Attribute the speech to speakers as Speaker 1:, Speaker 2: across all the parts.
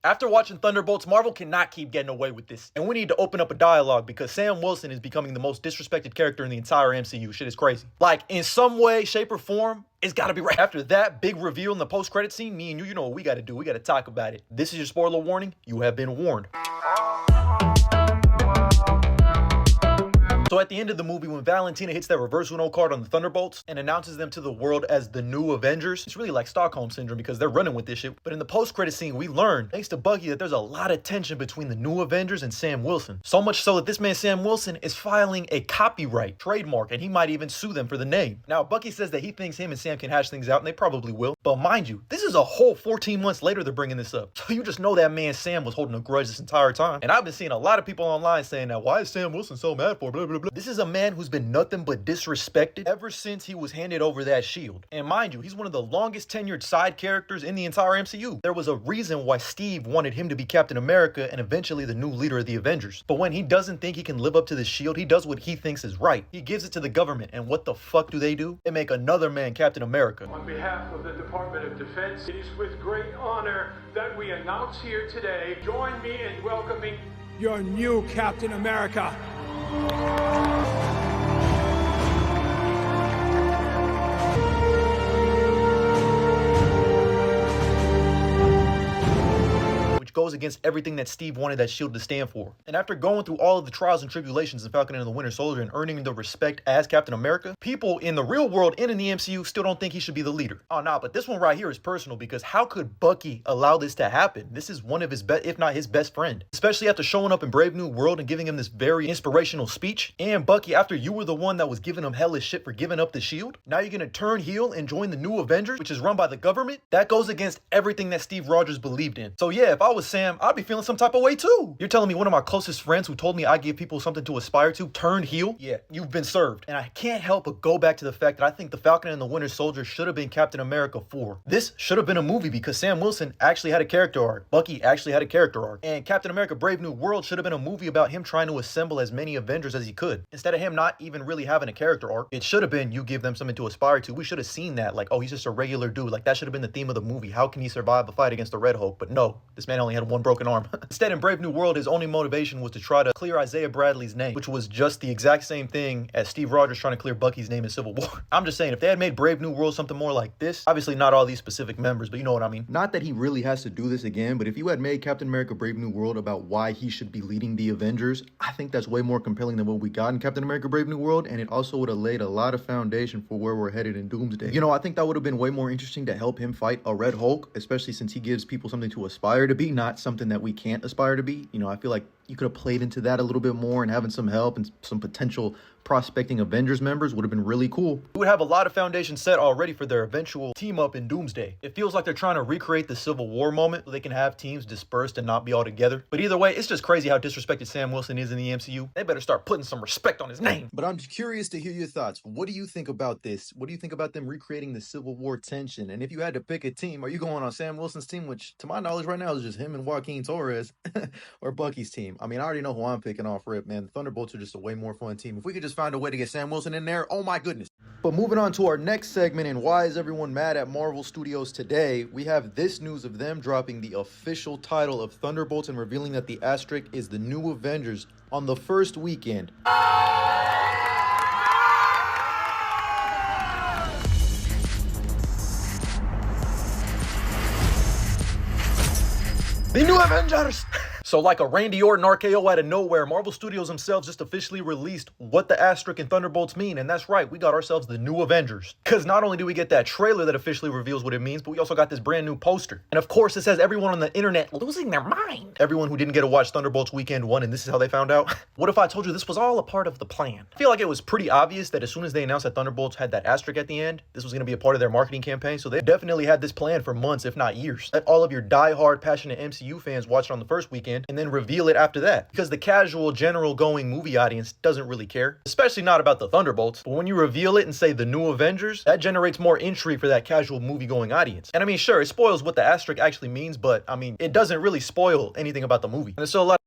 Speaker 1: After watching Thunderbolts, Marvel cannot keep getting away with this. And we need to open up a dialogue because Sam Wilson is becoming the most disrespected character in the entire MCU. Shit is crazy. Like, in some way, shape, or form, it's gotta be right. After that big reveal in the post-credit scene, me and you know what we gotta do. We gotta talk about it. This is your spoiler warning. You have been warned. So at the end of the movie, when Valentina hits that reverse Uno card on the Thunderbolts and announces them to the world as the new Avengers, it's really like Stockholm Syndrome because they're running with this shit. But in the post-credit scene, we learn, thanks to Bucky, that there's a lot of tension between the new Avengers and Sam Wilson. So much so that this man, Sam Wilson, is filing a copyright trademark and he might even sue them for the name. Now, Bucky says that he thinks him and Sam can hash things out and they probably will. But mind you, this is a whole 14 months later they're bringing this up. So you just know that man Sam was holding a grudge this entire time. And I've been seeing a lot of people online saying that, why is Sam Wilson so mad for blah, blah, blah. This is a man who's been nothing but disrespected ever since he was handed over that shield. And mind you, he's one of the longest tenured side characters in the entire MCU. There was a reason why Steve wanted him to be Captain America and eventually the new leader of the Avengers. But when he doesn't think he can live up to the shield, he does what he thinks is right. He gives it to the government, and what the fuck do? They make another man Captain America.
Speaker 2: On behalf of the Department of Defense, it is with great honor that we announce here today, join me in welcoming
Speaker 3: your new Captain America.
Speaker 1: Goes against everything that Steve wanted that shield to stand for. And after going through all of the trials and tribulations in Falcon and the Winter Soldier and earning the respect as Captain America, people in the real world and in the MCU still don't think he should be the leader. Oh nah, but this one right here is personal because how could Bucky allow this to happen? This is one of his best, if not his best friend. Especially after showing up in Brave New World and giving him this very inspirational speech. And Bucky, after you were the one that was giving him hellish shit for giving up the shield, now you're gonna turn heel and join the new Avengers, which is run by the government? That goes against everything that Steve Rogers believed in. So yeah, if I was Sam, I'd be feeling some type of way too. You're telling me one of my closest friends who told me I give people something to aspire to turned heel? Yeah, you've been served. And I can't help but go back to the fact that I think the Falcon and the Winter Soldier should have been Captain America 4. This should have been a movie because Sam Wilson actually had a character arc. Bucky actually had a character arc. And Captain America Brave New World should have been a movie about him trying to assemble as many Avengers as he could. Instead of him not even really having a character arc, it should have been you give them something to aspire to. We should have seen that. Like, oh, he's just a regular dude. Like, that should have been the theme of the movie. How can he survive a fight against the Red Hulk? But no, this man only had one broken arm. Instead, in Brave New World, his only motivation was to try to clear Isaiah Bradley's name, which was just the exact same thing as Steve Rogers trying to clear Bucky's name in Civil War. I'm just saying, if they had made Brave New World something more like this, obviously not all these specific members, but you know what I mean.
Speaker 4: Not that he really has to do this again, but if you had made Captain America Brave New World about why he should be leading the Avengers, I think that's way more compelling than what we got in Captain America Brave New World, and it also would have laid a lot of foundation for where we're headed in Doomsday. You know, I think that would have been way more interesting to help him fight a Red Hulk, especially since he gives people something to aspire to be, not something that we can't aspire to be. You know, I feel like you could have played into that a little bit more, and having some help and some potential prospecting Avengers members would have been really cool.
Speaker 1: We would have a lot of foundation set already for their eventual team up in Doomsday. It feels like they're trying to recreate the Civil War moment so they can have teams dispersed and not be all together. But either way, it's just crazy how disrespected Sam Wilson is in the MCU. They better start putting some respect on his name.
Speaker 4: But I'm curious to hear your thoughts. What do you think about this? What do you think about them recreating the Civil War tension? And if you had to pick a team, are you going on Sam Wilson's team, which to my knowledge right now is just him and Joaquin Torres, or Bucky's team? I mean, I already know who I'm picking off rip, man. The Thunderbolts are just a way more fun team. If we could just find a way to get Sam Wilson in there, oh my goodness.
Speaker 1: But moving on to our next segment, and why is everyone mad at Marvel Studios today, we have this news of them dropping the official title of Thunderbolts and revealing that the Asterick is the new Avengers on the first weekend. The new Avengers! So like a Randy Orton RKO out of nowhere, Marvel Studios themselves just officially released what the Asterick and Thunderbolts mean. And that's right, we got ourselves the new Avengers. Because not only do we get that trailer that officially reveals what it means, but we also got this brand new poster. And of course, it has everyone on the internet losing their mind. Everyone who didn't get to watch Thunderbolts Weekend 1 and this is how they found out. What if I told you this was all a part of the plan? I feel like it was pretty obvious that as soon as they announced that Thunderbolts had that Asterick at the end, this was going to be a part of their marketing campaign. So they definitely had this plan for months, if not years. Let all of your die-hard, passionate MCU fans watch it on the first weekend and then reveal it after that, because the casual general going movie audience doesn't really care, especially not about the Thunderbolts. But when you reveal it and say the new Avengers, that generates more intrigue for that casual movie going audience. And I mean, sure, it spoils what the Asterick actually means, but I mean, it doesn't really spoil anything about the movie. And there's still a lot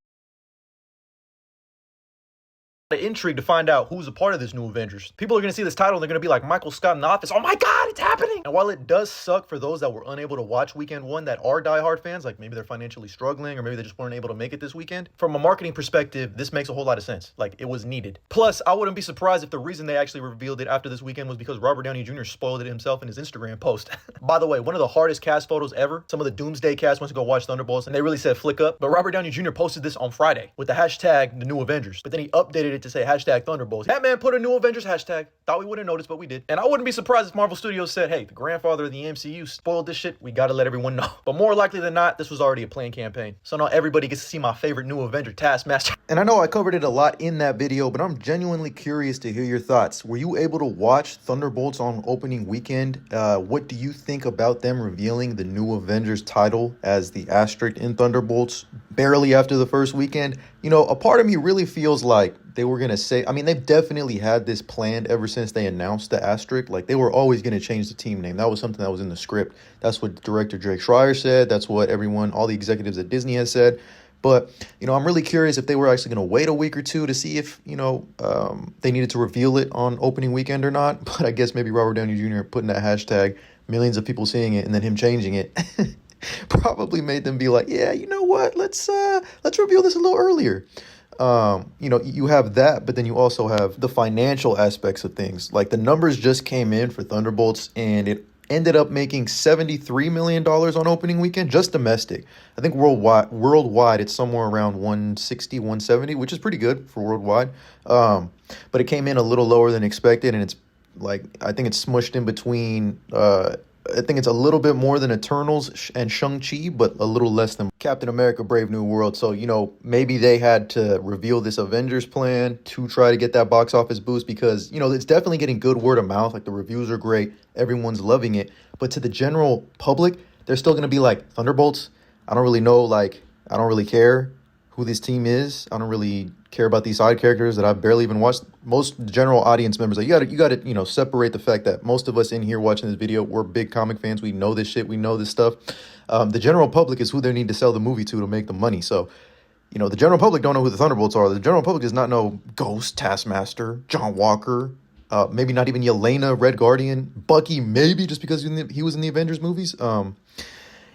Speaker 1: intrigue to find out who's a part of this new Avengers. People are going to see this title and they're going to be like Michael Scott in The Office. Oh my God, it's happening. And while it does suck for those that were unable to watch weekend one that are diehard fans, like maybe they're financially struggling or maybe they just weren't able to make it this weekend, from a marketing perspective, this makes a whole lot of sense. Like, it was needed. Plus, I wouldn't be surprised if the reason they actually revealed it after this weekend was because Robert Downey Jr. spoiled it himself in his Instagram post. By the way, one of the hardest cast photos ever. Some of the Doomsday cast went to go watch Thunderbolts and they really said flick up. But Robert Downey Jr. posted this on Friday with the hashtag The New Avengers. But then he updated it to say hashtag Thunderbolts. That man put a New Avengers hashtag. Thought we wouldn't notice, but we did. And I wouldn't be surprised if Marvel Studios said, hey, the grandfather of the MCU spoiled this shit. We gotta let everyone know. But more likely than not, this was already a planned campaign. So now everybody gets to see my favorite new Avenger, Taskmaster.
Speaker 4: And I know I covered it a lot in that video, but I'm genuinely curious to hear your thoughts. Were you able to watch Thunderbolts on opening weekend? What do you think about them revealing the new Avengers title as the Asterick in Thunderbolts barely after the first weekend? You know, a part of me really feels like they were going to say, I mean, they've definitely had this planned ever since they announced the Asterick. Like, they were always going to change the team name. That was something that was in the script. That's what director Drake Schreier said. That's what all the executives at Disney has said. But, you know, I'm really curious if they were actually going to wait a week or two to see if, you know, they needed to reveal it on opening weekend or not. But I guess maybe Robert Downey Jr. putting that hashtag, millions of people seeing it, and then him changing it probably made them be like, yeah, you know what, let's reveal this a little earlier. You know, you have that, but then you also have the financial aspects of things. Like, the numbers just came in for Thunderbolts, and it ended up making $73 million on opening weekend, just domestic. I think worldwide it's somewhere around 160, 170, which is pretty good for worldwide. But it came in a little lower than expected, and it's like, I think it's smushed in between, I think it's a little bit more than Eternals and Shang-Chi, but a little less than Captain America Brave New World. So, you know, maybe they had to reveal this Avengers plan to try to get that box office boost because, you know, it's definitely getting good word of mouth. Like, the reviews are great. Everyone's loving it. But to the general public, they're still going to be like, Thunderbolts? I don't really know. Like, I don't really care who this team is. I don't really care about these side characters that I barely even watched. Most general audience members, like, you got to, you know, separate the fact that most of us in here watching this video, we're big comic fans. We know this shit. We know this stuff. The general public is who they need to sell the movie to make the money. So, you know, the general public don't know who the Thunderbolts are. The general public does not know Ghost, Taskmaster, John Walker, maybe not even Yelena, Red Guardian, Bucky, maybe just because he was in the Avengers movies.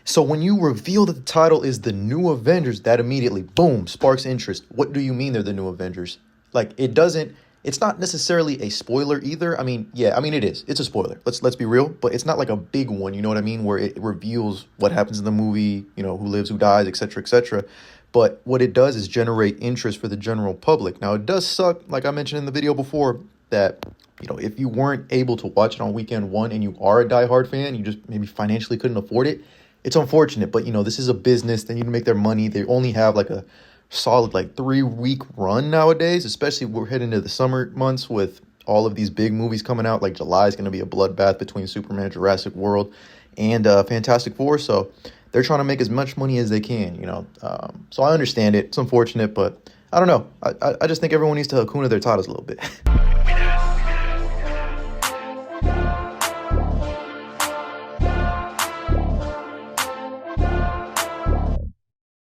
Speaker 4: So when you reveal that the title is the New Avengers, that immediately, boom, sparks interest. What do you mean they're the New Avengers? Like, it's not necessarily a spoiler either. I mean, yeah, I mean, it is. It's a spoiler. Let's be real. But it's not like a big one, you know what I mean? Where it reveals what happens in the movie, you know, who lives, who dies, etc., etc. But what it does is generate interest for the general public. Now, it does suck, like I mentioned in the video before, that, you know, if you weren't able to watch it on weekend one and you are a diehard fan, you just maybe financially couldn't afford it. It's unfortunate, but, you know, this is a business. They need to make their money. They only have like a solid like 3-week run nowadays, especially we're heading into the summer months with all of these big movies coming out. Like, July is going to be a bloodbath between Superman, Jurassic World, and Fantastic Four. So they're trying to make as much money as they can, you know. So I understand it. It's unfortunate, but I don't know. I just think everyone needs to Hakuna their titles a little bit.